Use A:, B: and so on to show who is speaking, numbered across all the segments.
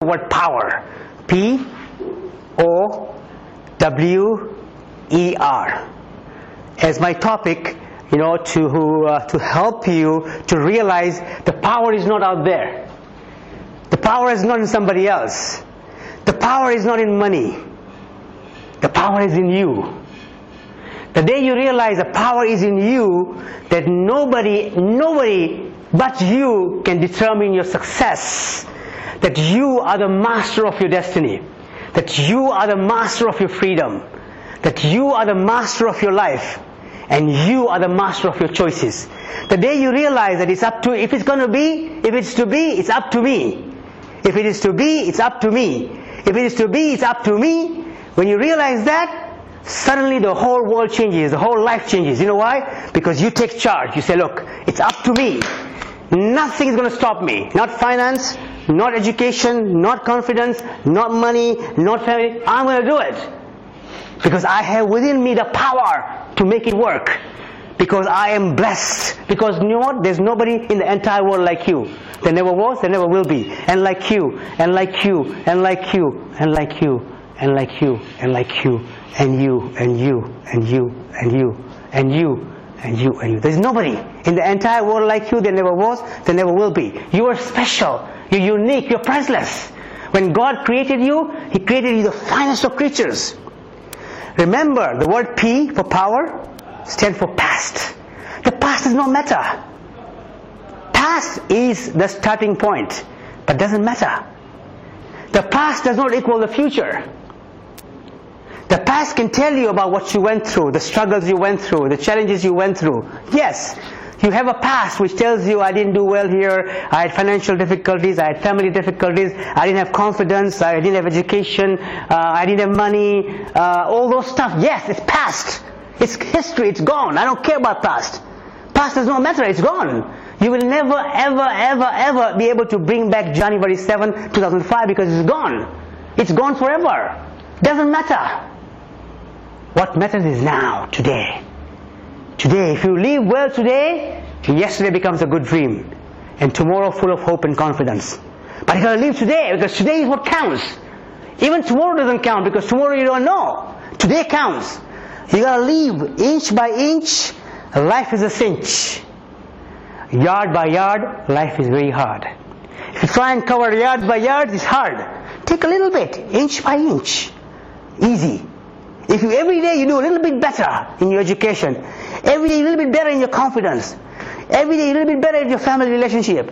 A: word power. P-O-W-E-R. As my topic, to help you to realize the power is not out there. The power is not in somebody else. The power is not in money. The power is in you. The day you realize the power is in you, that nobody but you can determine your success, that you are the master of your destiny, that you are the master of your freedom, that you are the master of your life, and you are the master of your choices. The day you realize that it's up to, if it's to be, it's up to me. If it is to be, it's up to me. If it is to be, it's up to me. When you realize that, suddenly the whole world changes, the whole life changes. You know why? Because you take charge. You say, look, it's up to me. Nothing is going to stop me. Not finance, not education, not confidence, not money, not family. I'm going to do it. Because I have within me the power to make it work. Because I am blessed. Because you know what? There's nobody in the entire world like you. There never was, there never will be. And like you, and like you, and like you, and like you, and like you, and like you, and you, and you, and you, and you, and you, and you, and you. There's nobody in the entire world like you. There never was, there never will be. You are special. You're unique. You're priceless. When God created you, He created you the finest of creatures. Remember, the word P for power stands for past. The past does not matter. Past is the starting point, but doesn't matter. The past does not equal the future. The past can tell you about what you went through, the struggles you went through, the challenges you went through. Yes, you have a past which tells you, I didn't do well here, I had financial difficulties, I had family difficulties, I didn't have confidence, I didn't have education, I didn't have money, all those stuff. Yes, it's past. It's history, it's gone. I don't care about past. Past does not matter, it's gone. You will never, ever, ever, ever be able to bring back January 7, 2005 because it's gone. It's gone forever. Doesn't matter. What matters is now, today. Today, if you live well today, yesterday becomes a good dream. And tomorrow full of hope and confidence. But you gotta live today, because today is what counts. Even tomorrow doesn't count, because tomorrow you don't know. Today counts. You gotta live inch by inch. Life is a cinch. Yard by yard, life is very hard. If you try and cover yard by yard, it's hard. Take a little bit, inch by inch. Easy. If you every day you do a little bit better in your education, every day a little bit better in your confidence, every day a little bit better in your family relationship,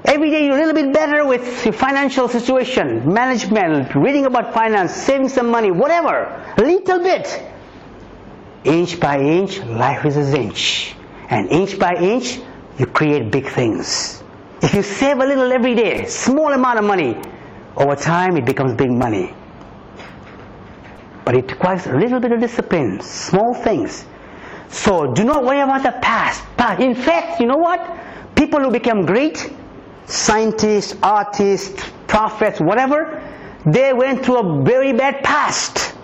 A: every day you're a little bit better with your financial situation, management, reading about finance, saving some money, whatever, a little bit. Inch by inch, life is a cinch. And inch by inch, you create big things. If you save a little every day, small amount of money, over time it becomes big money. But it requires a little bit of discipline, small things. So do not worry about the past. In fact, you know what? People who become great, scientists, artists, prophets, whatever, they went through a very bad past.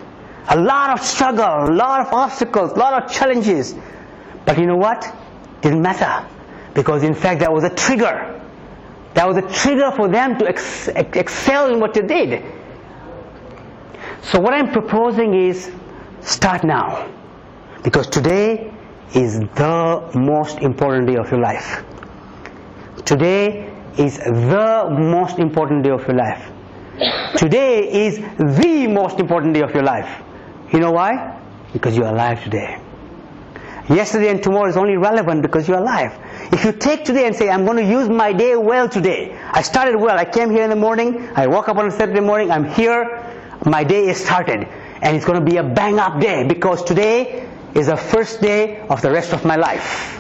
A: A lot of struggle, a lot of obstacles, a lot of challenges. But you know what? Didn't matter. Because in fact that was a trigger. That was a trigger for them to excel in what they did. So what I'm proposing is, start now. Because today is the most important day of your life. Today is the most important day of your life. Today is the most important day of your life. You know why? Because you're alive today. Yesterday and tomorrow is only relevant because you're alive. If you take today and say, I'm going to use my day well today. I started well. I came here in the morning. I woke up on a Saturday morning. I'm here. My day is started. And it's going to be a bang up day because today is the first day of the rest of my life.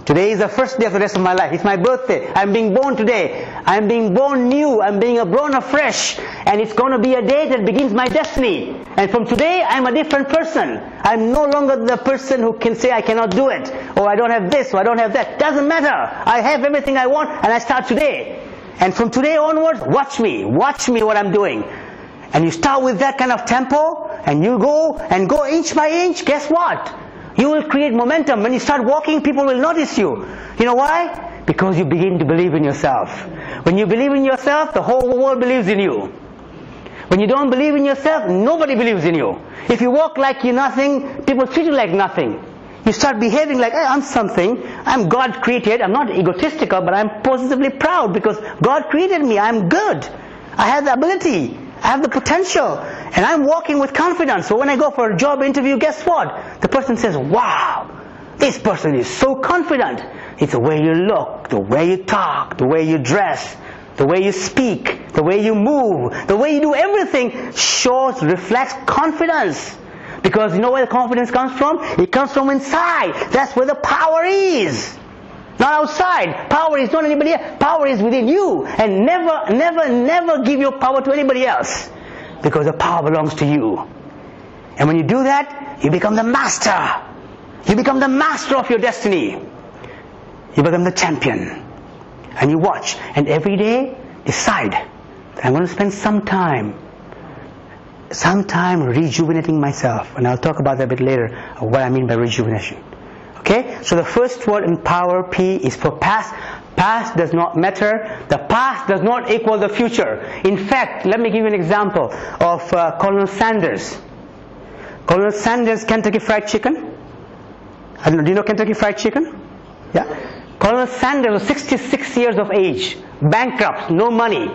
A: Today is the first day of the rest of my life. It's my birthday. I'm being born today. I'm being born new. I'm being born afresh. And it's going to be a day that begins my destiny. And from today, I'm a different person. I'm no longer the person who can say I cannot do it. Or I don't have this, or I don't have that. Doesn't matter. I have everything I want and I start today. And from today onwards, watch me. Watch me what I'm doing. And you start with that kind of tempo, and you go inch by inch, guess what? You will create momentum. When you start walking, people will notice you. You know why? Because you begin to believe in yourself. When you believe in yourself, the whole world believes in you. When you don't believe in yourself, nobody believes in you. If you walk like you're nothing, people treat you like nothing. You start behaving like, hey, I'm something. I'm God created. I'm not egotistical, but I'm positively proud because God created me. I'm good. I have the ability. I have the potential. And I'm walking with confidence. So when I go for a job interview, guess what? The person says, wow, this person is so confident. It's the way you look, the way you talk, the way you dress, the way you speak, the way you move, the way you do everything reflects confidence. Because you know where the confidence comes from? It comes from inside. That's where the power is. Not outside. Power is not anybody else. Power is within you. And never, never, never give your power to anybody else. Because the power belongs to you. And when you do that, you become the master. You become the master of your destiny. You become the champion. And you watch. And every day, decide that I'm going to spend some time rejuvenating myself. And I'll talk about that a bit later, of what I mean by rejuvenation. Okay? So the first word in power, P, is for past. Past does not matter. The past does not equal the future. In fact, let me give you an example of Colonel Sanders. Colonel Sanders, Kentucky Fried Chicken. I don't know, do you know Kentucky Fried Chicken? Yeah? Colonel Sanders was 66 years of age, bankrupt, no money,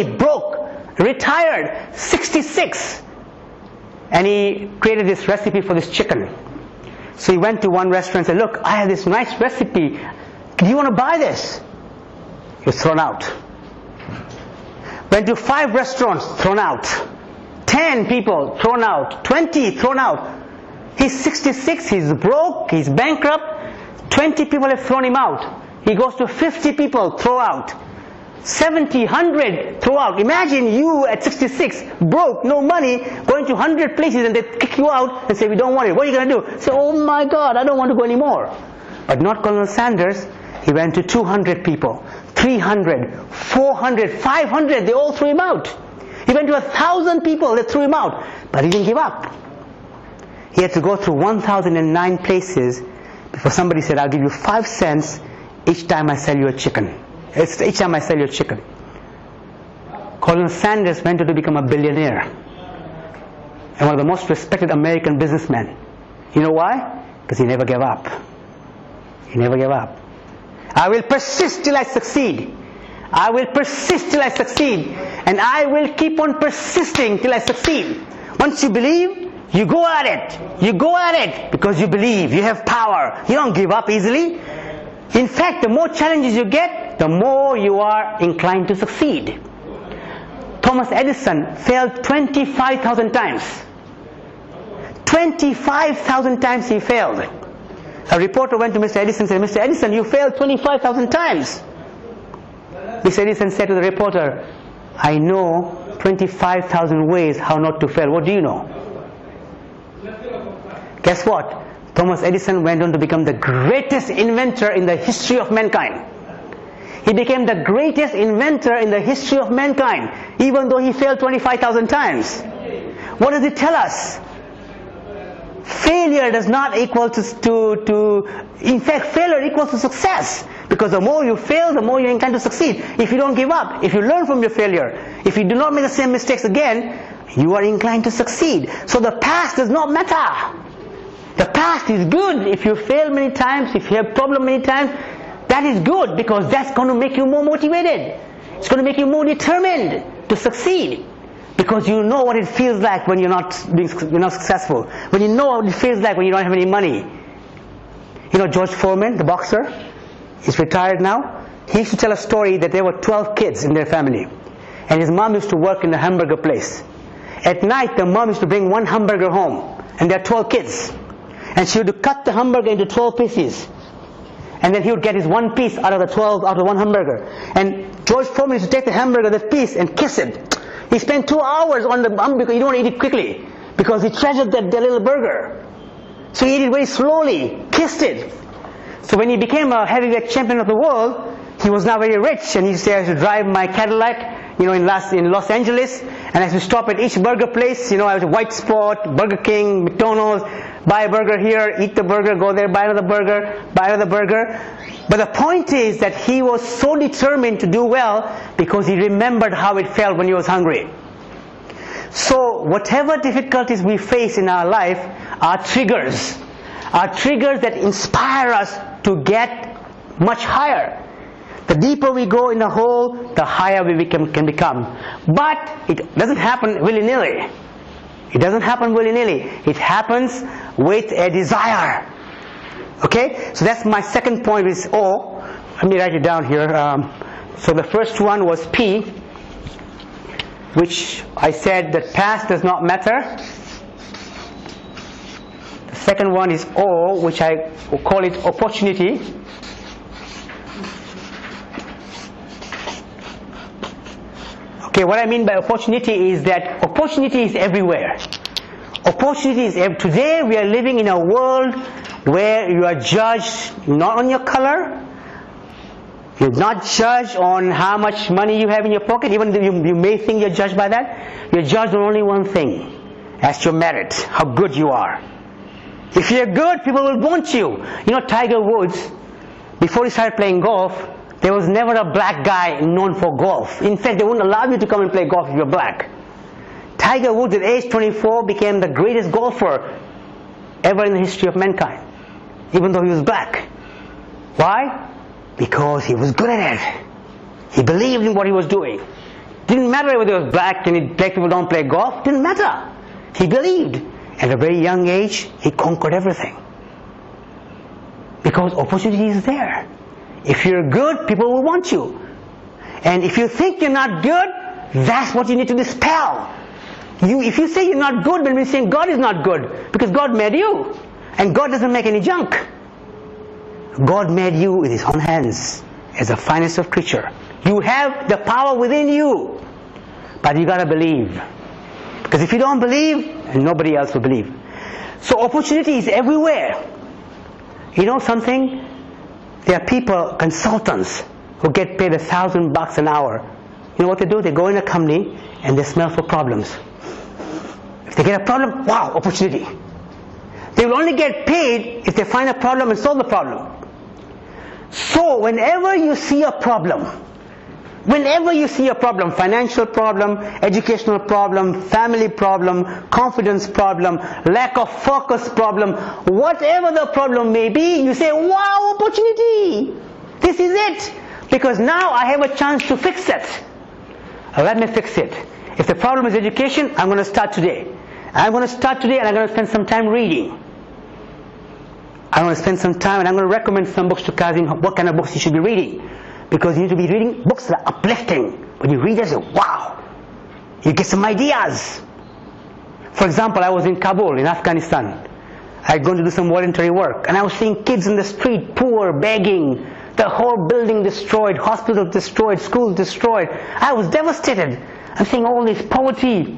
A: broke, retired, 66. And he created this recipe for this chicken. So he went to one restaurant and said, look, I have this nice recipe. Do you want to buy this? He was thrown out. Went to 5 restaurants, thrown out. 10 people, thrown out. 20, thrown out. He's 66, he's broke, he's bankrupt. 20 people have thrown him out. He goes to 50 people, throw out. 70, 100, throw out. Imagine you at 66, broke, no money, going to 100 places and they kick you out and say, we don't want it. What are you going to do? Say, oh my God, I don't want to go anymore. But not Colonel Sanders. He went to 200 people, 300, 400, 500, they all threw him out. He went to 1,000 people, they threw him out. But he didn't give up. He had to go through 1,009 places before somebody said, I'll give you 5 cents each time I sell you a chicken. Each time I sell you a chicken. Colonel Sanders went on to become a billionaire and one of the most respected American businessmen. You know why? Because he never gave up. He never gave up. I will persist till I succeed. I will persist till I succeed. And I will keep on persisting till I succeed. Once you believe, you go at it. You go at it because you believe. You have power. You don't give up easily. In fact, the more challenges you get, the more you are inclined to succeed. Thomas Edison failed 25,000 times. 25,000 times he failed. A reporter went to Mr. Edison and said, Mr. Edison, you failed 25,000 times. Mr. Edison said to the reporter, I know 25,000 ways how not to fail. What do you know? Guess what? Thomas Edison went on to become the greatest inventor in the history of mankind. He became the greatest inventor in the history of mankind, even though he failed 25,000 times. What does it tell us? Failure does not equal in fact, failure equals to success. Because the more you fail, the more you're inclined to succeed. If you don't give up, if you learn from your failure, if you do not make the same mistakes again, you are inclined to succeed. So the past does not matter. The past is good. If you fail many times, if you have problems many times, that is good because that's going to make you more motivated. It's going to make you more determined to succeed. Because you know what it feels like when you're not successful. When you know what it feels like when you don't have any money. You know George Foreman, the boxer? He's retired now. He used to tell a story that there were 12 kids in their family. And his mom used to work in the hamburger place. At night, the mom used to bring one hamburger home. And there are 12 kids. And she would cut the hamburger into 12 pieces. And then he would get his one piece out of the 12, out of one hamburger. And George Foreman used to take the hamburger, that piece, and kiss it. He spent 2 hours on the hamburger. You don't want to eat it quickly. Because he treasured that little burger. So he ate it very slowly, kissed it. So when he became a heavyweight champion of the world, he was now very rich. And he used to say, I should drive my Cadillac, in Los Angeles. And I used to stop at each burger place. I was a White Spot, Burger King, McDonald's. Buy a burger here, eat the burger, go there, buy another burger, buy another burger. But the point is that he was so determined to do well because he remembered how it felt when he was hungry. So whatever difficulties we face in our life are triggers that inspire us to get much higher. The deeper we go in the hole, the higher we can become. But it doesn't happen willy-nilly. It doesn't happen willy-nilly. It happens with a desire. Okay? So that's my second point is O. Let me write it down here. So the first one was P, which I said that past does not matter. The second one is O, which I call it opportunity. Okay, what I mean by opportunity is that opportunity is everywhere. Opportunity is today we are living in a world where you are judged not on your color, you're not judged on how much money you have in your pocket, even though you may think you're judged by that. You're judged on only one thing, as your merit, how good you are. If you're good, people will want you. You know, Tiger Woods, before he started playing golf, there was never a black guy known for golf. In fact, they wouldn't allow you to come and play golf if you're black. Tiger Woods at age 24 became the greatest golfer ever in the history of mankind, even though he was black. Why? Because he was good at it. He believed in what he was doing. Didn't matter whether he was black and black people don't play golf. Didn't matter. He believed. At a very young age, he conquered everything. Because opportunity is there. If you're good, people will want you. And if you think you're not good, that's what you need to dispel. If you say you're not good, then we're saying God is not good. Because God made you. And God doesn't make any junk. God made you with His own hands as the finest of creature. You have the power within you. But you gotta believe. Because if you don't believe, nobody else will believe. So opportunity is everywhere. You know something? There are people, consultants, who get paid $1,000 an hour. You know what they do? They go in a company and they smell for problems. If they get a problem, wow, opportunity. They will only get paid if they find a problem and solve the problem. So whenever you see a problem, financial problem, educational problem, family problem, confidence problem, lack of focus problem, whatever the problem may be, you say, wow, opportunity! This is it! Because now I have a chance to fix it. Let me fix it. If the problem is education, I'm going to start today. I'm going to start today and I'm going to spend some time reading. I'm going to spend some time and I'm going to recommend some books to Kazim, what kind of books you should be reading. Because you need to be reading books that are uplifting. When you read it, you say, wow, you get some ideas. For example, I was in Kabul, in Afghanistan. I had gone to do some voluntary work, and I was seeing kids in the street, poor, begging, the whole building destroyed, hospitals destroyed, schools destroyed. I was devastated. I'm seeing all this poverty.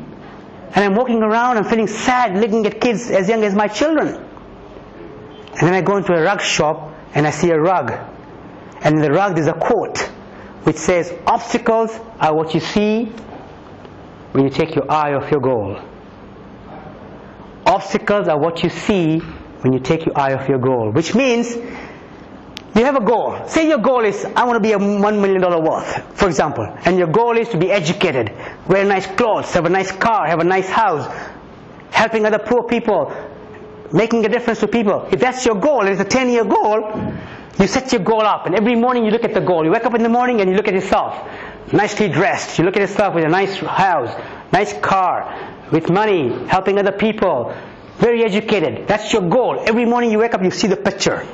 A: And I'm walking around, I'm feeling sad, looking at kids as young as my children. And then I go into a rug shop, and I see a rug. And in the rug there's a quote which says, obstacles are what you see when you take your eye off your goal. Obstacles are what you see when you take your eye off your goal. Which means, you have a goal. Say your goal is, I want to be a $1 million worth, for example. And your goal is to be educated, wear nice clothes, have a nice car, have a nice house, helping other poor people, making a difference to people. If that's your goal, and it's a 10-year goal, you set your goal up, and every morning you look at the goal. You wake up in the morning and you look at yourself, nicely dressed. You look at yourself with a nice house, nice car, with money, helping other people, very educated. That's your goal. Every morning you wake up, you see the picture.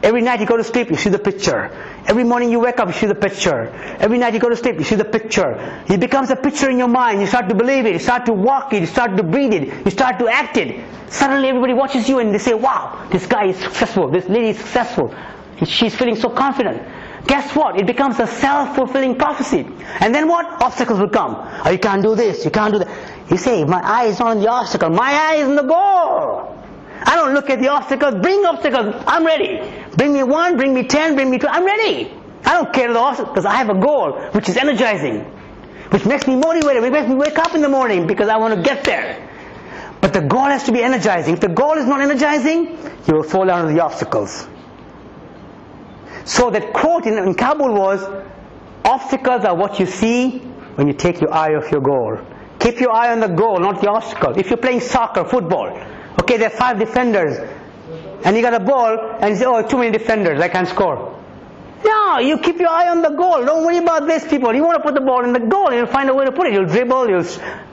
A: Every night you go to sleep, you see the picture. Every morning you wake up, you see the picture. Every night you go to sleep, you see the picture. It becomes a picture in your mind. You start to believe it. You start to walk it. You start to breathe it. You start to act it. Suddenly everybody watches you and they say, wow, this guy is successful. This lady is successful. She's feeling so confident. Guess what? It becomes a self-fulfilling prophecy. And then what? Obstacles will come. Oh, you can't do this. You can't do that. You say, my eye is not on the obstacle. My eye is on the goal. I don't look at the obstacles. Bring obstacles. I'm ready. Bring me 1, bring me 10, bring me 2. I'm ready. I don't care the obstacles because I have a goal which is energizing, which makes me motivated, which makes me wake up in the morning because I want to get there. But the goal has to be energizing. If the goal is not energizing, you will fall down to the obstacles. So that quote in Kabul was, obstacles are what you see when you take your eye off your goal. Keep your eye on the goal, not the obstacle. If you're playing soccer, football, okay, there are 5 defenders, and you got a ball, and you say, oh, too many defenders, I can't score. No, you keep your eye on the goal. Don't worry about these people. You want to put the ball in the goal, you'll find a way to put it. You'll dribble,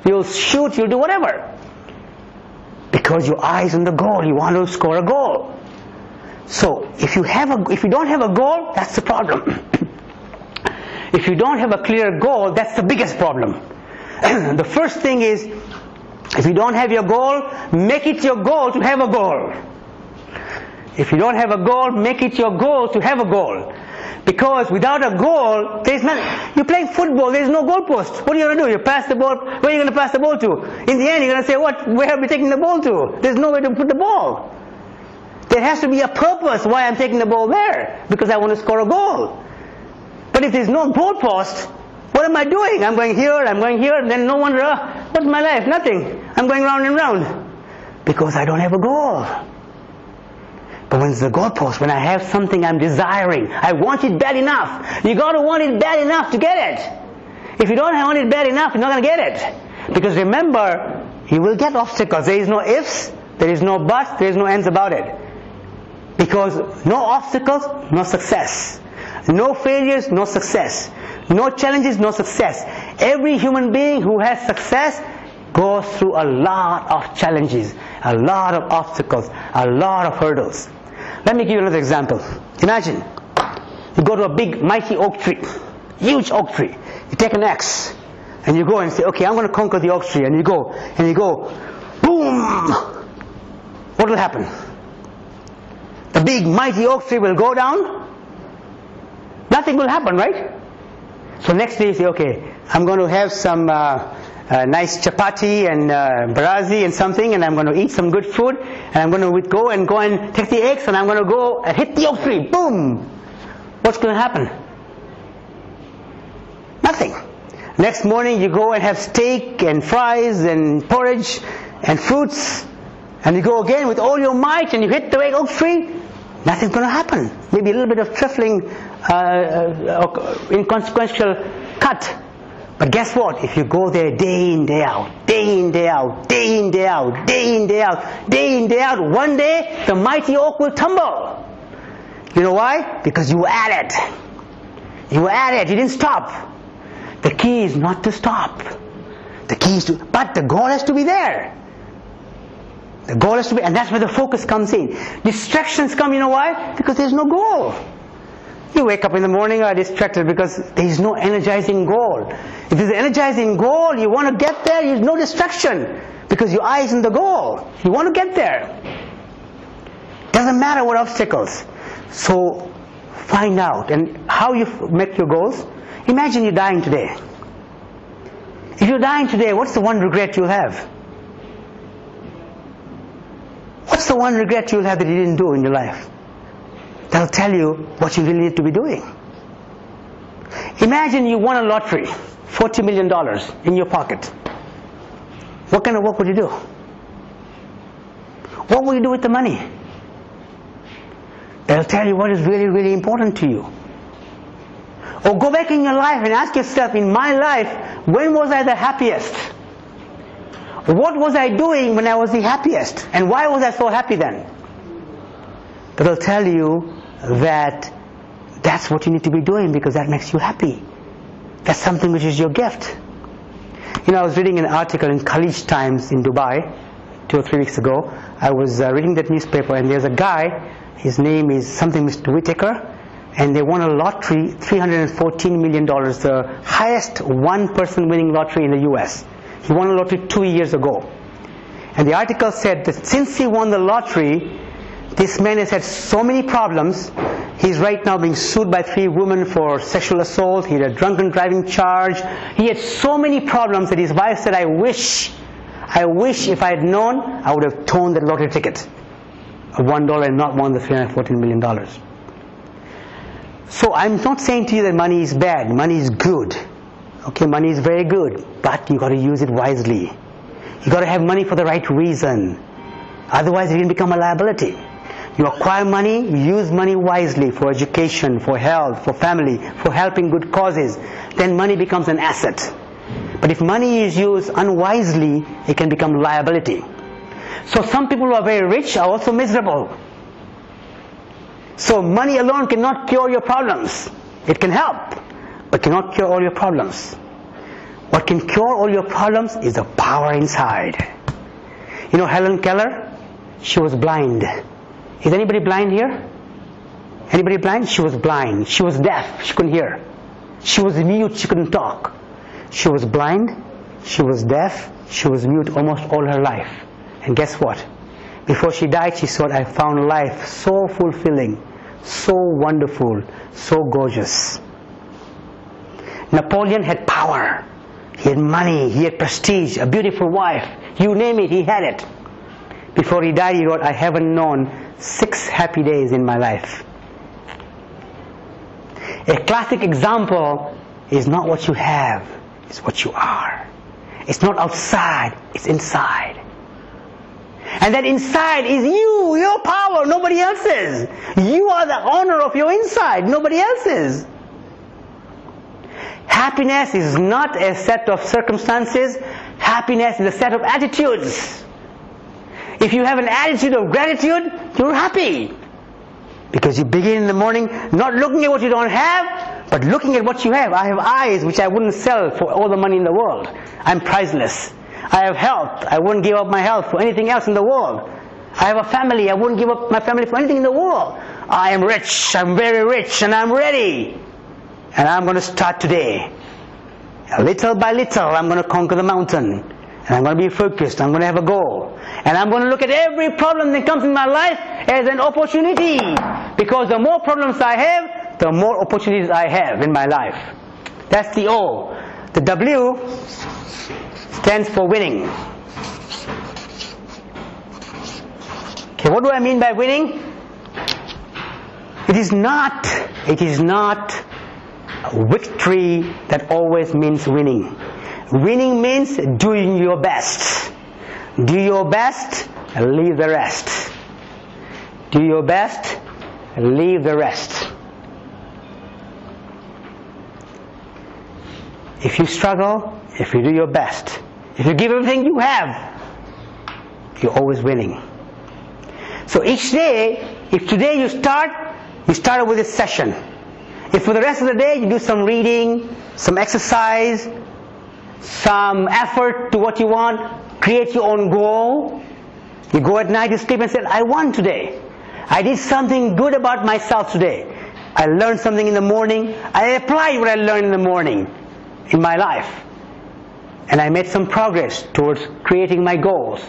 A: you'll shoot, you'll do whatever. Because your eye is on the goal. You want to score a goal. So, if you don't have a goal, that's the problem. If you don't have a clear goal, that's the biggest problem. The first thing is, if you don't have your goal, make it your goal to have a goal. If you don't have a goal, make it your goal to have a goal. Because without a goal, there's nothing. You're playing football, there's no goalpost. What are you going to do? You pass the ball, where are you going to pass the ball to? In the end, you're going to say, where are we taking the ball to? There's nowhere to put the ball. There has to be a purpose why I'm taking the ball there. Because I want to score a goal. But if there's no goalpost, what am I doing? I'm going here, and then no wonder, what's my life? Nothing. I'm going round and round. Because I don't have a goal. But when it's the goalpost, when I have something I'm desiring, I want it bad enough. You got to want it bad enough to get it. If you don't want it bad enough, you're not going to get it. Because remember, you will get obstacles. There is no ifs, there is no buts, there is no ends about it. Because no obstacles, no success. No failures, no success. No challenges, no success. Every human being who has success goes through a lot of challenges, a lot of obstacles, a lot of hurdles. Let me give you another example. Imagine you go to a big mighty oak tree, huge oak tree. You take an axe and you go and say, okay, I'm going to conquer the oak tree. And you go, boom! What will happen? The big mighty oak tree will go down. Nothing will happen, right? So next day you say, okay, I'm going to have some nice chapati and barazi and something, and I'm going to eat some good food, and I'm going to go and take the eggs, and I'm going to go and hit the oak tree. Boom! What's going to happen? Nothing. Next morning you go and have steak and fries and porridge and fruits, and you go again with all your might and you hit the oak tree. Nothing's going to happen. Maybe a little bit of trifling, inconsequential cut. But guess what? If you go there day in, day out, day in, day out, day in, day out, day in, day out, day in, day out, one day the mighty oak will tumble. You know why? Because you were at it. You were at it. You didn't stop. The key is not to stop. The key is to, but the goal has to be there. The goal has to be, and that's where the focus comes in. Distractions come, you know why? Because there's no goal. You wake up in the morning, are distracted because there is no energizing goal. If there's an energizing goal, you want to get there, there's no distraction because your eye is on the goal. You want to get there. Doesn't matter what obstacles. So find out and how you make your goals. Imagine you're dying today. If you're dying today, what's the one regret you'll have? What's the one regret you'll have that you didn't do in your life? That'll tell you what you really need to be doing. Imagine you won a lottery, $40 million in your pocket. What kind of work would you do? What will you do with the money? That'll tell you what is really, really important to you. Or go back in your life and ask yourself, in my life, when was I the happiest? What was I doing when I was the happiest? And why was I so happy then? That'll tell you that that's what you need to be doing because that makes you happy. That's something which is your gift. You know, I was reading an article in Khaleej Times in Dubai 2 or 3 weeks ago. I was reading that newspaper and there's a guy, his name is something Mr. Whitaker, and they won a lottery, $314 million, the highest one-person winning lottery in the US. He won a lottery 2 years ago. And the article said that since he won the lottery, this man has had so many problems. He's right now being sued by 3 women for sexual assault. He had a drunken driving charge. He had so many problems that his wife said, I wish if I had known, I would have torn that lottery ticket of $1 and not won the $314 million. So I'm not saying to you that money is bad. Money is good. Okay, money is very good, but you got to use it wisely. You got to have money for the right reason. Otherwise, it can become a liability. You acquire money, you use money wisely for education, for health, for family, for helping good causes. Then money becomes an asset. But if money is used unwisely, it can become liability. So some people who are very rich are also miserable. So money alone cannot cure your problems. It can help, but cannot cure all your problems. What can cure all your problems is the power inside. You know Helen Keller? She was blind. Is anybody blind here? Anybody blind? She was blind. She was deaf. She couldn't hear. She was mute. She couldn't talk. She was blind. She was deaf. She was mute almost all her life. And guess what? Before she died, she thought, I found life so fulfilling, so wonderful, so gorgeous. Napoleon had power. He had money. He had prestige, a beautiful wife. You name it, he had it. Before he died, he wrote, I haven't known 6 happy days in my life. A classic example is not what you have, it's what you are. It's not outside, it's inside. And that inside is you, your power, nobody else's. You are the owner of your inside, nobody else's. Happiness is not a set of circumstances. Happiness is a set of attitudes. If you have an attitude of gratitude, you're happy. Because you begin in the morning not looking at what you don't have, but looking at what you have. I have eyes which I wouldn't sell for all the money in the world. I'm priceless. I have health. I wouldn't give up my health for anything else in the world. I have a family. I wouldn't give up my family for anything in the world. I am rich. I'm very rich, and I'm ready. And I'm going to start today. Little by little, I'm going to conquer the mountain. And I'm going to be focused. I'm going to have a goal. And I'm going to look at every problem that comes in my life as an opportunity. Because the more problems I have, the more opportunities I have in my life. That's the O. The W stands for winning. Okay, what do I mean by winning? It is not victory that always means winning. Winning means doing your best. Do your best, leave the rest. Do your best, leave the rest. If you struggle, if you do your best, if you give everything you have, you're always winning. So each day, if today you started with this session. If for the rest of the day you do some reading, some exercise, some effort to what you want, create your own goal. You go at night, you sleep and say, I won today. I did something good about myself today. I learned something in the morning. I applied what I learned in the morning in my life. And I made some progress towards creating my goals.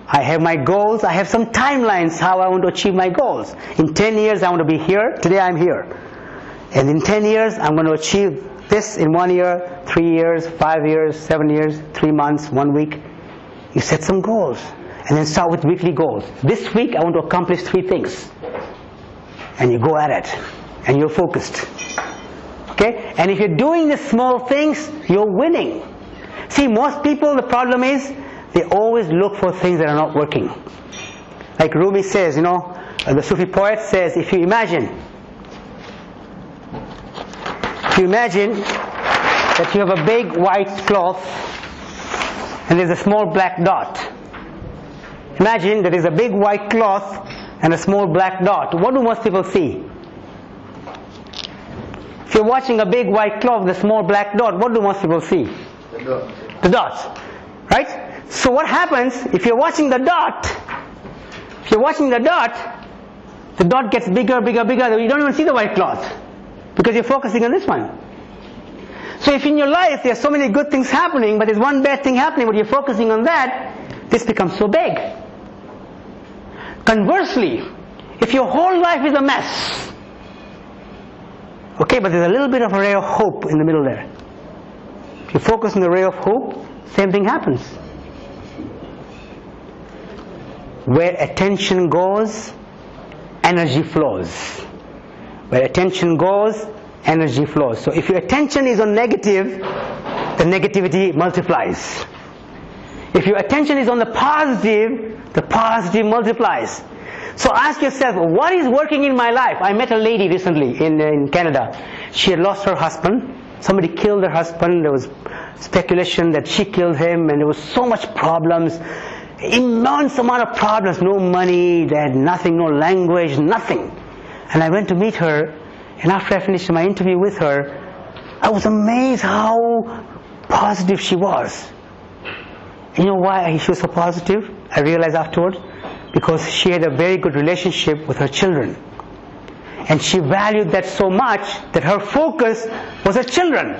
A: I have my goals. I have some timelines how I want to achieve my goals. In 10 years I want to be here. Today I'm here. And in 10 years I'm going to achieve this in 1 year, 3 years, 5 years, 7 years, 3 months, 1 week. You set some goals. And then start with weekly goals. This week I want to accomplish 3 things. And you go at it. And you're focused. Okay? And if you're doing the small things, you're winning. See, most people, the problem is, they always look for things that are not working. Like Rumi says, the Sufi poet says, if you imagine that you have a big white cloth and there's a small black dot. Imagine that there's a big white cloth and a small black dot. What do most people see? If you're watching a big white cloth with a small black dot, what do most people see?
B: The dot.
A: The dot. Right? So what happens if you're watching the dot? The dot gets bigger, bigger, bigger. You don't even see the white cloth because you're focusing on this one. So if in your life there are so many good things happening, but there's one bad thing happening, but you're focusing on that, this becomes so big. Conversely, if your whole life is a mess, okay, but there's a little bit of a ray of hope in the middle there. If you focus on the ray of hope, same thing happens. Where attention goes, energy flows. Where attention goes, energy flows. So if your attention is on negative, the negativity multiplies. If your attention is on the positive multiplies. So ask yourself, what is working in my life? I met a lady recently in Canada. She had lost her husband. Somebody killed her husband. There was speculation that she killed him, and there was so much problems. Immense amount of problems. No money, they had nothing, no language, nothing. And I went to meet her, and after I finished my interview with her, I was amazed how positive she was. You know why she was so positive? I realized afterwards, because she had a very good relationship with her children. And she valued that so much that her focus was her children.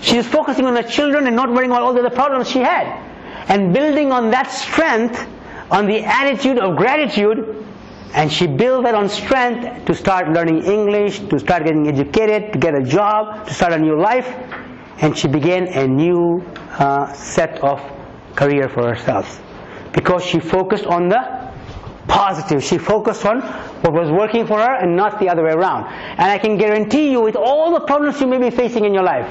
A: She was focusing on her children and not worrying about all the other problems she had. And building on that strength, on the attitude of gratitude, and she built that on strength to start learning English, to start getting educated, to get a job, to start a new life. And she began a new set of career for herself. Because she focused on the positive. She focused on what was working for her and not the other way around. And I can guarantee you, with all the problems you may be facing in your life,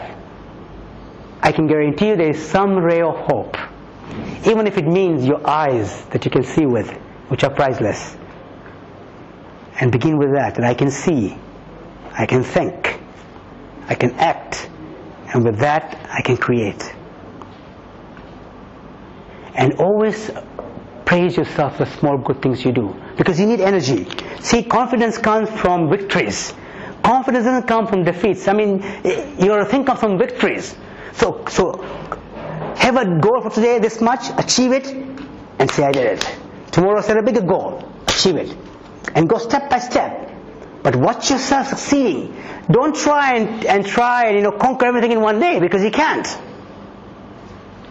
A: I can guarantee you there is some ray of hope. Even if it means your eyes that you can see with, which are priceless. And begin with that I can see, I can think, I can act, and with that I can create. And always praise yourself for small good things you do, because you need energy. See, confidence comes from victories. Confidence doesn't come from defeats. I mean, your thing comes from victories. So have a goal for today, this much, achieve it, and say I did it. Tomorrow set a bigger goal, achieve it, and go step by step. But watch yourself succeeding. Don't try and conquer everything in one day, because you can't.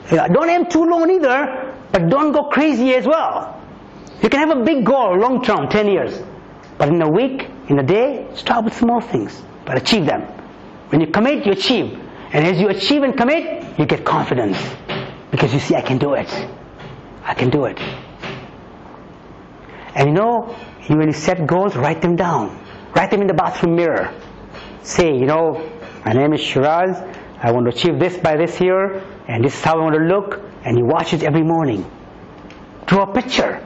A: Don't aim too long either, but don't go crazy as well. You can have a big goal, long term, 10 years. But in a week, in a day, start with small things, but achieve them. When you commit, you achieve. And as you achieve and commit, you get confidence. Because you see, I can do it. I can do it. And when you set goals, write them down. Write them in the bathroom mirror. Say, my name is Shiraz. I want to achieve this by this year, and this is how I want to look. And you watch it every morning. Draw a picture.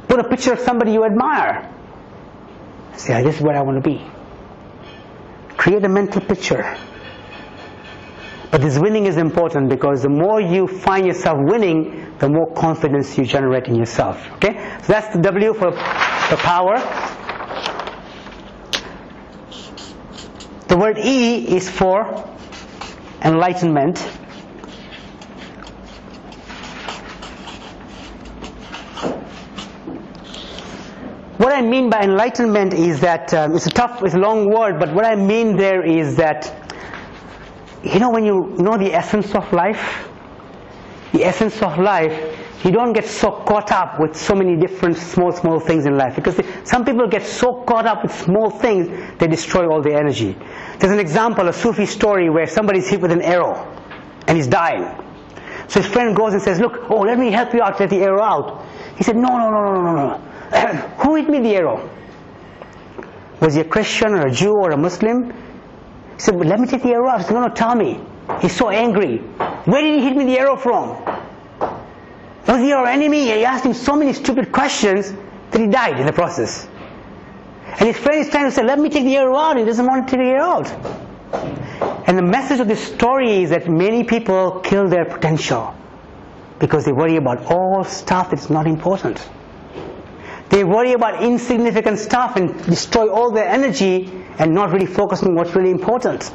A: Put a picture of somebody you admire. Say, this is what I want to be. Create a mental picture. But this winning is important, because the more you find yourself winning, the more confidence you generate in yourself. Okay? So that's the W for power. The word E is for enlightenment. What I mean by enlightenment is that it's a long word, but what I mean there is that when you know the essence of life, you don't get so caught up with so many different small things in life. Because some people get so caught up with small things, they destroy all their energy. There's an example, a Sufi story, where somebody's hit with an arrow and he's dying. So his friend goes and says, look, let me help you out, let the arrow out. He said, no. Who hit me the arrow? Was he a Christian or a Jew or a Muslim? He said, let me take the arrow out. He said, no, tell me. He's so angry. Where did he hit me the arrow from? Was he your enemy? He asked him so many stupid questions that he died in the process. And his friend is trying to say, let me take the arrow out. He doesn't want to take the arrow out. And the message of this story is that many people kill their potential because they worry about all stuff that's not important. They worry about insignificant stuff and destroy all their energy and not really focus on what's really important.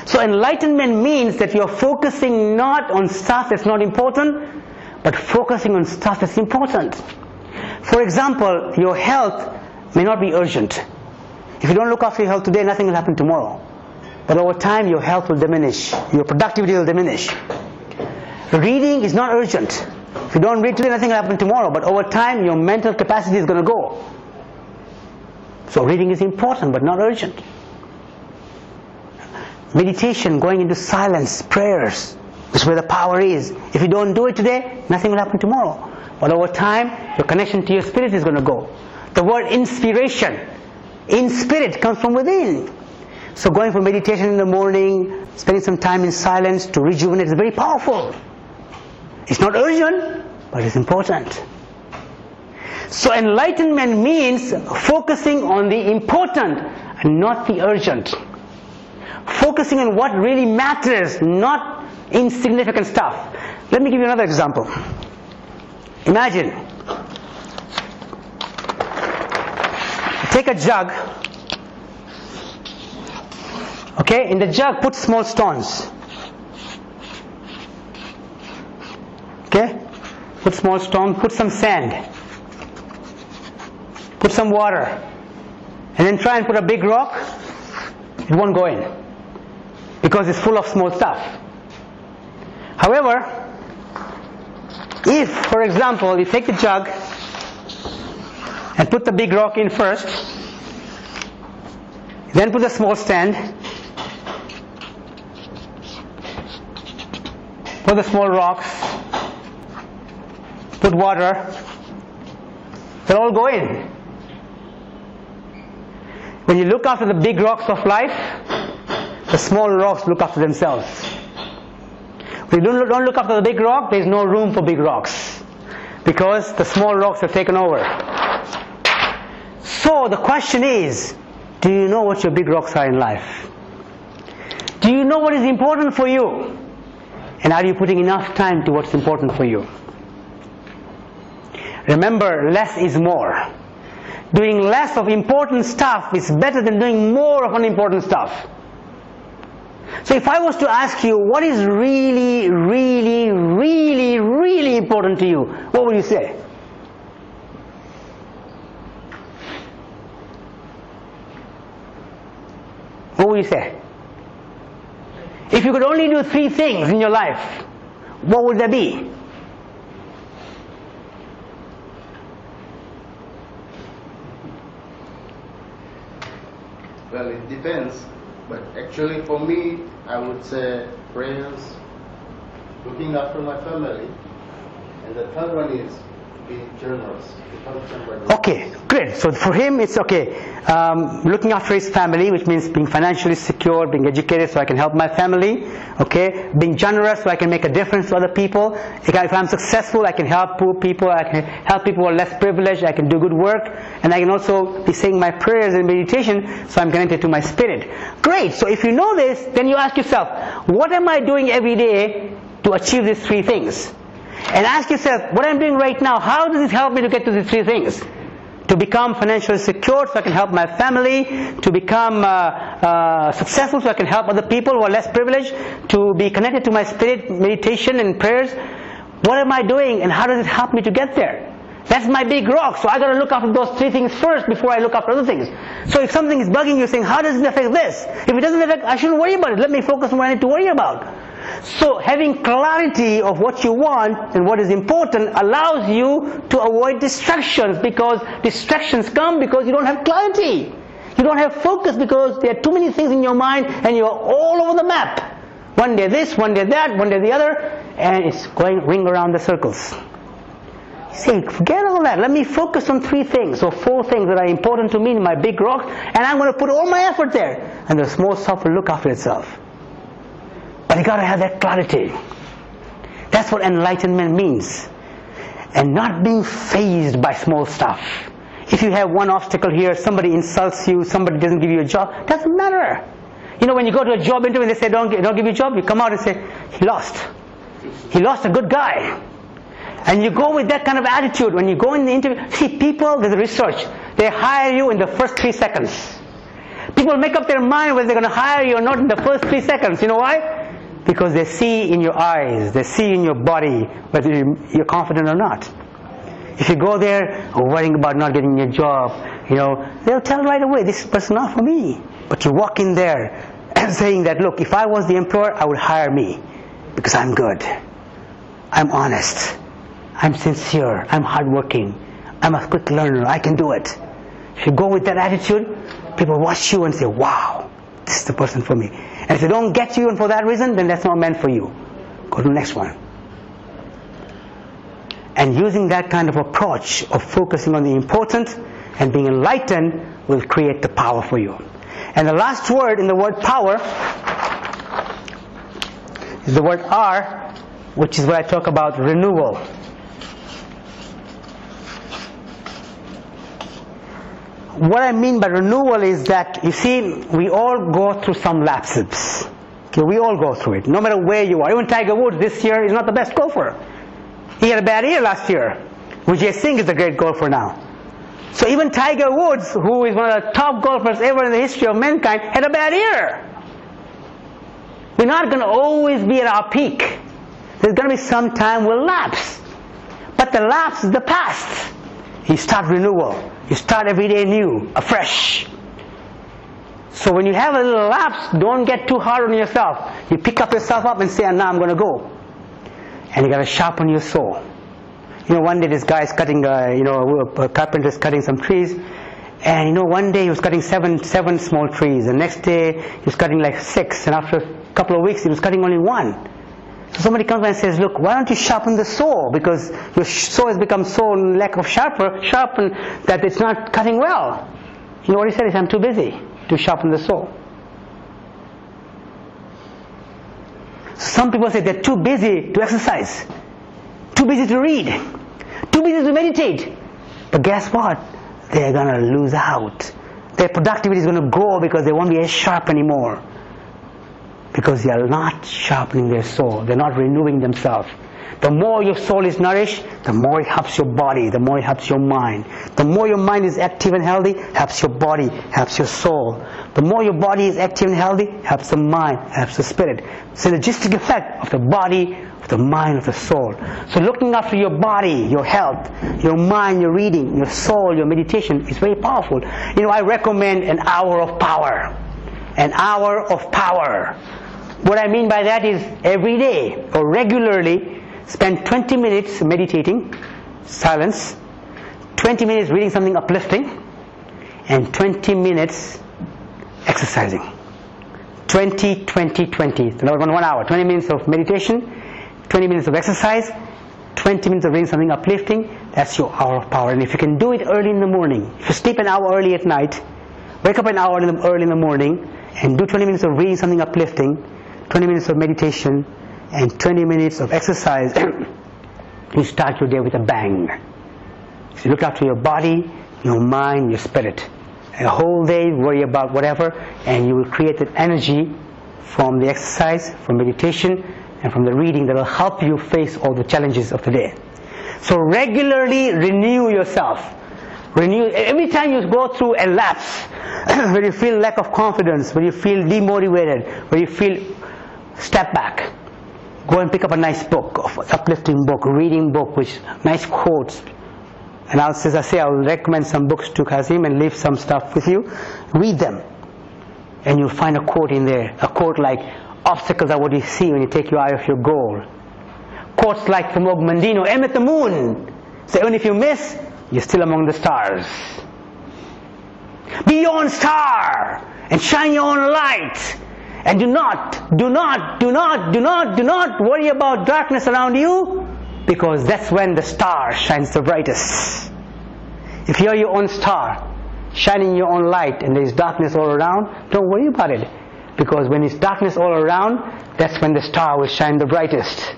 A: So enlightenment means that you're focusing not on stuff that's not important, but focusing on stuff that's important. For example, your health may not be urgent. If you don't look after your health today, nothing will happen tomorrow. But over time, your health will diminish. Your productivity will diminish. Reading is not urgent. If you don't read today, nothing will happen tomorrow. But over time, your mental capacity is going to go. So reading is important, but not urgent. Meditation, going into silence, prayers, is where the power is. If you don't do it today, nothing will happen tomorrow. But over time, your connection to your spirit is going to go. The word inspiration, in spirit, comes from within. So going for meditation in the morning, spending some time in silence to rejuvenate is very powerful. It's not urgent, but it's important. So enlightenment means focusing on the important and not the urgent. Focusing on what really matters, not insignificant stuff. Let me give you another example. Imagine, take a jug, okay, in the jug put small stones. Okay, put small stones, put some sand, put some water, and then try and put a big rock. It won't go in because it's full of small stuff. However, if, for example, you take the jug and put the big rock in first, then put the small sand, put the small rocks, put water, they'll all go in. When you look after the big rocks of life, the small rocks look after themselves. When you don't look after the big rock, there's no room for big rocks because the small rocks have taken over. So the question is, do you know what your big rocks are in life? Do you know what is important for you? And are you putting enough time to what's important for you? Remember, less is more. Doing less of important stuff is better than doing more of unimportant stuff. So if I was to ask you, what is really, really, really, really important to you, what would you say? What would you say? If you could only do 3 things in your life, what would they be?
B: Well, it depends, but actually for me, I would say prayers, looking after my family, and the third one is being generous.
A: Okay, great. So for him it's okay. Looking after his family, which means being financially secure, being educated so I can help my family. Okay, being generous so I can make a difference to other people. If I'm successful, I can help poor people, I can help people who are less privileged, I can do good work, and I can also be saying my prayers and meditation so I'm connected to my spirit. Great. So if you know this, then you ask yourself, what am I doing every day to achieve these 3 things? And ask yourself, what I'm doing right now, how does it help me to get to these 3 things? To become financially secure so I can help my family, to become successful so I can help other people who are less privileged, to be connected to my spirit, meditation and prayers. What am I doing and how does it help me to get there? That's my big rock, so I got to look after those 3 things first before I look after other things. So if something is bugging you, saying, how does it affect this? If it doesn't affect, I shouldn't worry about it. Let me focus on what I need to worry about. So having clarity of what you want and what is important allows you to avoid distractions, because distractions come because you don't have clarity. You don't have focus because there are too many things in your mind and you're all over the map. One day this, one day that, one day the other, and it's going ring around the circles. You say, forget all that. Let me focus on 3 things or 4 things that are important to me in my big rock, and I'm going to put all my effort there. And the small stuff will look after itself. But you got to have that clarity. That's what enlightenment means. And not being fazed by small stuff. If you have one obstacle here, somebody insults you, somebody doesn't give you a job, doesn't matter. You know, when you go to a job interview and they say don't give you a job, you come out and say, he lost. He lost a good guy. And you go with that kind of attitude. When you go in the interview, see, people, there's research, they hire you in the first 3 seconds. People make up their mind whether they're going to hire you or not in the first 3 seconds. You know why? Because they see in your eyes, they see in your body whether you're confident or not. If you go there worrying about not getting your job, you know, they'll tell right away, this person not for me. But you walk in there saying that, look, if I was the employer, I would hire me because I'm good, I'm honest, I'm sincere, I'm hardworking, I'm a quick learner, I can do it. If you go with that attitude, people watch you and say, wow, this is the person for me. And if they don't get you and for that reason, then that's not meant for you. Go to the next one. And using that kind of approach of focusing on the important and being enlightened will create the power for you. And the last word in the word power is the word R, which is what I talk about, renewal. what I mean by renewal is that, you see, we all go through some lapses. Okay, we all go through it, no matter where you are. Even Tiger Woods this year is not the best golfer. He had a bad year last year. Vijay Singh is a great golfer now. So even Tiger Woods, who is one of the top golfers ever in the history of mankind, had a bad year. We're not going to always be at our peak. There's going to be some time we'll lapse. But the lapse is the past. You start renewal. You start every day new, afresh. So when you have a little lapse, don't get too hard on yourself. You pick up yourself up and say, now I'm going to go. And you got to sharpen your soul. You know, one day this guy is cutting, a carpenter is cutting some trees. And you know, one day he was cutting seven small trees. The next day he was cutting like 6. And after a couple of weeks he was cutting only 1. So somebody comes and says, look, why don't you sharpen the saw? Because your saw has become so lack of sharpen that it's not cutting well. You know what he said? He said, I'm too busy to sharpen the saw. Some people say they're too busy to exercise, too busy to read, too busy to meditate. But guess what? They're going to lose out. Their productivity is going to go because they won't be as sharp anymore. Because they are not sharpening their soul. They're not renewing themselves. The more your soul is nourished, the more it helps your body, the more it helps your mind. The more your mind is active and healthy, helps your body, helps your soul. The more your body is active and healthy, helps the mind, helps the spirit. Synergistic effect of the body, of the mind, of the soul. So looking after your body, your health, your mind, your reading, your soul, your meditation is very powerful. You know, I recommend an hour of power. An hour of power. What I mean by that is every day or regularly spend 20 minutes meditating, silence, 20 minutes reading something uplifting, and 20 minutes exercising. 20, 20, 20. So 1 hour. 20 minutes of meditation, 20 minutes of exercise, 20 minutes of reading something uplifting. That's your hour of power. And if you can do it early in the morning, if you sleep an hour early at night, wake up an hour early in the morning, and do 20 minutes of reading something uplifting, 20 minutes of meditation, and 20 minutes of exercise, you start your day with a bang. So you look after your body, your mind, your spirit. A whole day, worry about whatever, and you will create that energy from the exercise, from meditation, and from the reading that will help you face all the challenges of the day. So regularly renew yourself. Renew. Every time you go through a lapse, when you feel lack of confidence, when you feel demotivated, when you feel step back, go and pick up a nice book, uplifting book, reading book with nice quotes. And as I say, I'll recommend some books to Kazim and leave some stuff with you. Read them, and you'll find a quote in there. A quote like, obstacles are what you see when you take your eye off your goal. Quotes like from Og Mandino, aim at the moon. So even if you miss, you're still among the stars. Be your own star and shine your own light. And do not worry about darkness around you, because that's when the star shines the brightest. If you're your own star, shining your own light, and there's darkness all around, don't worry about it. Because when it's darkness all around, that's when the star will shine the brightest.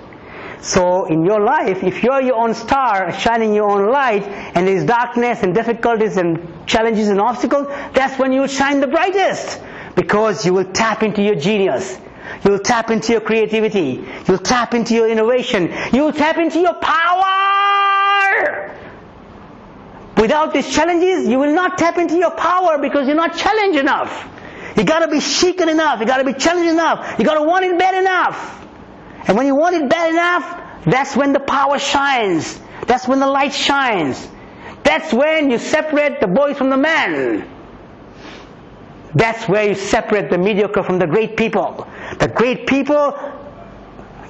A: So in your life, if you're your own star, shining your own light, and there's darkness and difficulties and challenges and obstacles, that's when you will shine the brightest. Because you will tap into your genius. You will tap into your creativity. You will tap into your innovation. You will tap into your power. Without these challenges, you will not tap into your power because you're not challenged enough. You got to be shaken enough. You got to be challenged enough. You got to want it bad enough. And when you want it bad enough, that's when the power shines. That's when the light shines. That's when you separate the boys from the men. That's where you separate the mediocre from the great people. The great people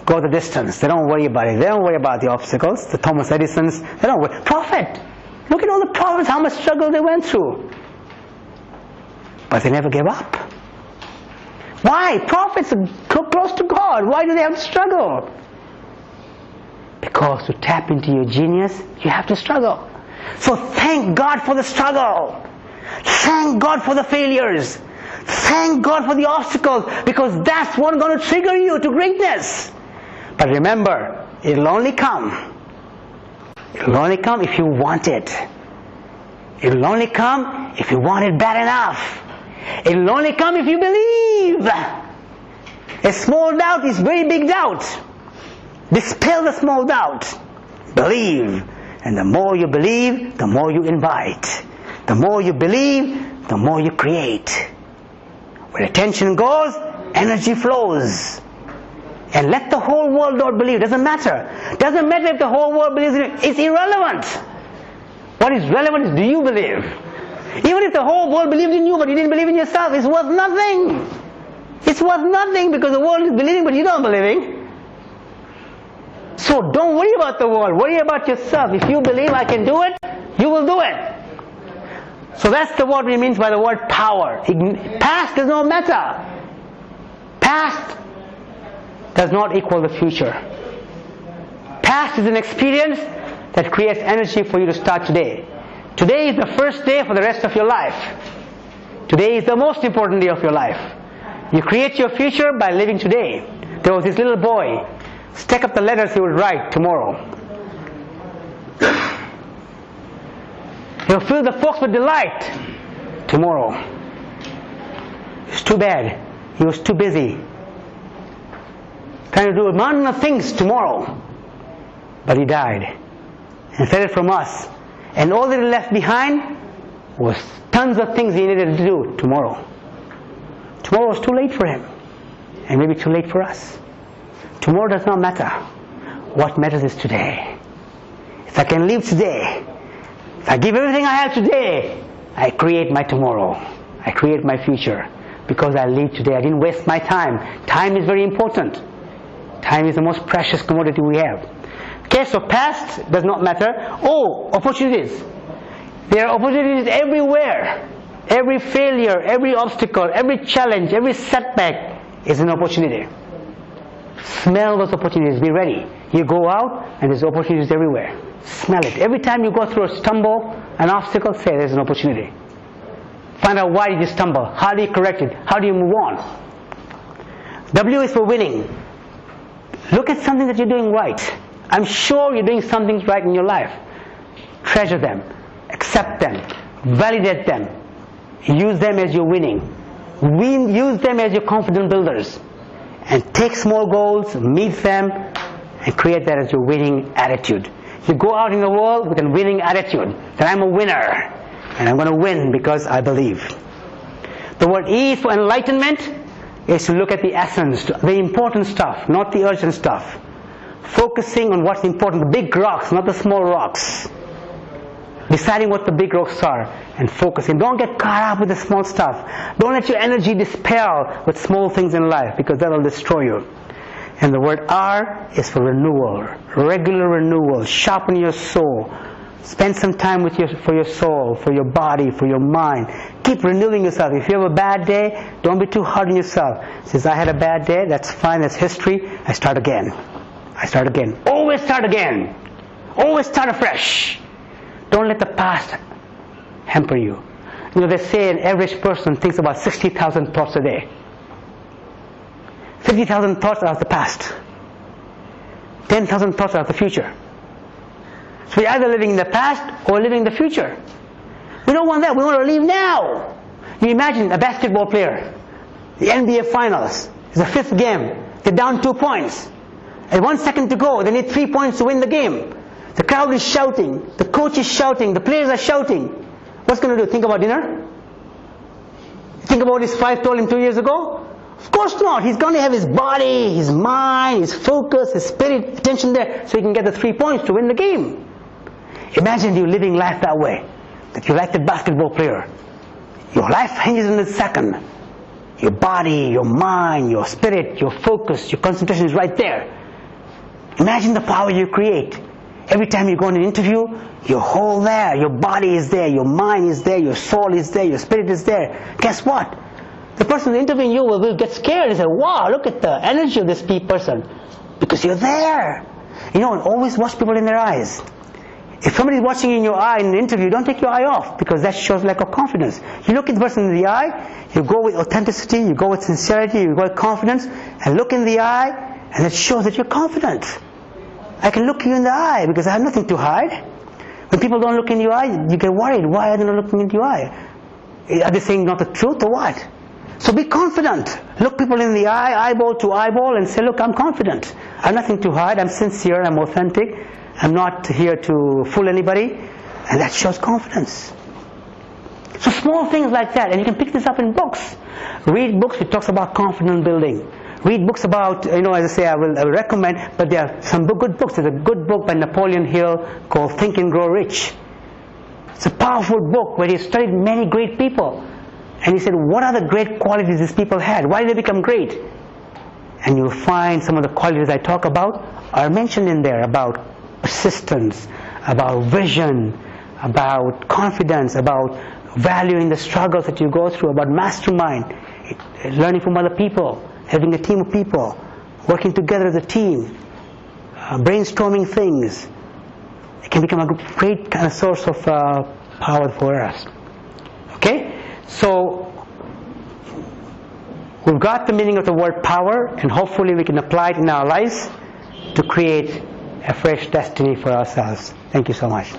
A: go the distance. They don't worry about it. They don't worry about the obstacles. The Thomas Edisons, they don't worry. Prophet. Look at all the prophets, how much struggle they went through. But they never gave up. Why? Prophets are close to God. Why do they have to struggle? Because to tap into your genius, you have to struggle. So thank God for the struggle. Thank God for the failures. Thank God for the obstacles, because that's what's going to trigger you to greatness. But remember, it'll only come. It'll only come if you want it. It'll only come if you want it bad enough. It'll only come if you believe. A small doubt is very big doubt. Dispel the small doubt. Believe. And the more you believe, the more you invite. The more you believe, the more you create. Where attention goes, energy flows. And let the whole world not believe. Doesn't matter. Doesn't matter if the whole world believes in it. It's irrelevant. What is relevant is, do you believe? Even if the whole world believed in you but you didn't believe in yourself, it's worth nothing. It's worth nothing because the world is believing but you don't believing. So don't worry about the world. Worry about yourself. If you believe I can do it, you will do it. So that's what we mean by the word power. Past does not matter. Past does not equal the future. Past is an experience that creates energy for you to start today. Today is the first day for the rest of your life. Today is the most important day of your life. You create your future by living today. There was this little boy. Stack up the letters he would write tomorrow. He'll fill the folks with delight tomorrow. It's too bad. He was too busy trying to do a mountain of things tomorrow. But he died and fled from us. And all that he left behind was tons of things he needed to do tomorrow. Tomorrow was too late for him. And maybe too late for us. Tomorrow does not matter. What matters is today. If I can live today, if I give everything I have today, I create my tomorrow. I create my future. Because I live today. I didn't waste my time. Time is very important. Time is the most precious commodity we have. Okay, so past does not matter. Oh, opportunities. There are opportunities everywhere. Every failure, every obstacle, every challenge, every setback is an opportunity. Smell those opportunities. Be ready. You go out and there's opportunities everywhere. Smell it. Every time you go through a stumble, an obstacle, say there's an opportunity. Find out why did you stumble. How do you correct it? How do you move on? W is for winning. Look at something that you're doing right. I'm sure you're doing some things right in your life. Treasure them. Accept them. Validate them. Use them as your winning. Use them as your confidence builders. And take small goals, meet them, and create that as your winning attitude. You go out in the world with a winning attitude. That I'm a winner. And I'm going to win because I believe. The word E for enlightenment is to look at the essence, the important stuff, not the urgent stuff. Focusing on what's important, the big rocks, not the small rocks. Deciding what the big rocks are and focusing. Don't get caught up with the small stuff. Don't let your energy dispel with small things in life because that will destroy you. And the word R is for renewal, regular renewal. Sharpen your soul. Spend some time for your soul, for your body, for your mind. Keep renewing yourself. If you have a bad day, don't be too hard on yourself. Since I had a bad day, that's fine, that's history. I start again. I start again. Always start again. Always start afresh. Don't let the past hamper you. You know, they say an average person thinks about 60,000 thoughts a day. 50,000 thoughts are of the past. 10,000 thoughts are of the future. So we're either living in the past or living in the future. We don't want that. We want to live now. You imagine a basketball player. The NBA Finals. It's the 5th game. They're down 2 points. And 1 second to go. They need 3 points to win the game. The crowd is shouting. The coach is shouting. The players are shouting. What's going to do? Think about dinner? Think about what his wife told him 2 years ago? Of course not. He's going to have his body, his mind, his focus, his spirit, attention there so he can get the 3 points to win the game. Imagine you living life that way. That you're like the basketball player. Your life hinges on the second. Your body, your mind, your spirit, your focus, your concentration is right there. Imagine the power you create. Every time you go on an interview, you're whole there. Your body is there. Your mind is there. Your soul is there. Your spirit is there. Guess what? The person interviewing you will get scared and say, wow, look at the energy of this person. Because you're there. You know, always watch people in their eyes. If somebody is watching you in your eye in an interview, don't take your eye off because that shows lack of confidence. You look at the person in the eye, you go with authenticity, you go with sincerity, you go with confidence, and look in the eye, and it shows that you're confident. I can look you in the eye because I have nothing to hide. When people don't look in your eye, you get worried. Why are they not looking into your eye? Are they saying not the truth or what? So be confident. Look people in the eye, eyeball to eyeball, and say, look, I'm confident. I have nothing to hide. I'm sincere. I'm authentic. I'm not here to fool anybody. And that shows confidence. So small things like that. And you can pick this up in books. Read books which talks about confidence building. Read books about, as I say, I will recommend, but there are some good books. There's a good book by Napoleon Hill called Think and Grow Rich. It's a powerful book where he studied many great people. And he said, what are the great qualities these people had? Why did they become great? And you'll find some of the qualities I talk about are mentioned in there, about persistence, about vision, about confidence, about valuing the struggles that you go through, about mastermind, learning from other people, having a team of people, working together as a team, brainstorming things. It can become a great kind of source of power for us. Okay? So, we've got the meaning of the word power, and hopefully we can apply it in our lives to create a fresh destiny for ourselves. Thank you so much.